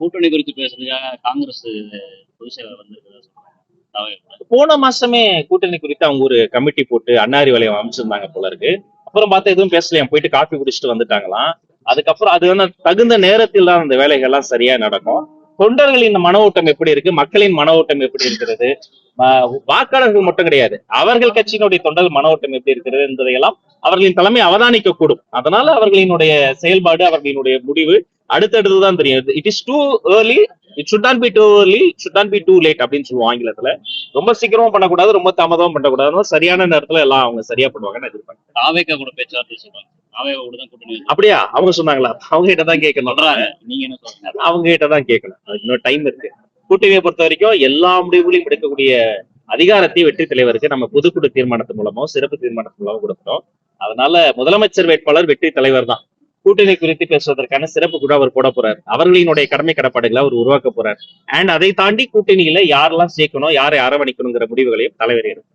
கூட்டணி குறித்து பேசுறதுக்காக காங்கிரஸ் பொதுச் செயலர் வந்திருக்கிறதா சொல்றாங்க. போன மாசமே கூட்டணி குறித்து அவங்க ஒரு கமிட்டி போட்டு அன்னாரி வளையம் அமைச்சிருந்தாங்க போல இருக்கு. அப்புறம் பார்த்தா எதுவும் பேசலையாம், போயிட்டு காஃபி குடிச்சிட்டு வந்துட்டாங்களாம். அதுக்கப்புறம் அது வந்து தகுந்த நேரத்தில் தான் அந்த வேலைகள் எல்லாம் சரியா நடக்கும். தொண்டர்களின் மன ஓட்டம் எப்படி இருக்கு, மக்களின் மன ஓட்டம் எப்படி இருக்கிறது, வாக்காளர்கள் மட்டும் கிடையாது, அவர்கள் கட்சியினுடைய தொண்டர்கள் மன ஓட்டம் எப்படி இருக்கிறது என்பதையெல்லாம் அவர்களின் தலைமை அவதானிக்க கூடும். அதனால அவர்களினுடைய செயல்பாடு, அவர்களினுடைய முடிவு அடுத்தடுத்துதான் தெரியும். It is too early, it should not be too early, should not be too late அப்படின்னு சொல்லுவோம் ஆங்கிலத்துல. ரொம்ப சீக்கிரமா பண்ணக்கூடாது, ரொம்ப தாமதமா பண்ணக்கூடாது, சரியான நேரத்துல எல்லாம் அவங்க சரியா பண்ணுவாங்கன்னு எதிர்பார்க்கறேன். தாவேகா கூட பேச்சுவார்த்தை சொல்றாங்க. தாவேகா கூட தான் கூட்டணி அப்படியா? அவங்க சொன்னாங்களா? அவங்க கிட்ட தான் கேட்கணும். சொல்றாங்க. நீங்க என்ன சொல்றீங்க? அவங்க கிட்ட தான் கேட்கணும். அதுக்கு இன்னும் டைம் இருக்கு. கூட்டணியை பொறுத்த வரைக்கும் எல்லா முடிவுகளையும் எடுக்கக்கூடிய அதிகாரத்தை வெற்றி தலைவருக்கு நம்ம பொதுக்குழு தீர்மானத்தின் மூலமோ சிறப்பு தீர்மானத்தின் மூலமோ கொடுக்கிறோம். அதனால முதலமைச்சர் வேட்பாளர் வெற்றி தலைவர் தான். கூட்டணி குறித்து பேசுவதற்கான சிறப்பு கூட அவர் போட போறார். அவர்களினுடைய கடமை கடப்பாடுகளை அவர் உருவாக்க போறார். அண்ட் அதை தாண்டி கூட்டணியில யாரெல்லாம் சேர்க்கணும், யாரை அரவணைக்கணுங்கிற முடிவுகளையும் தலைவர் எடுக்கும்.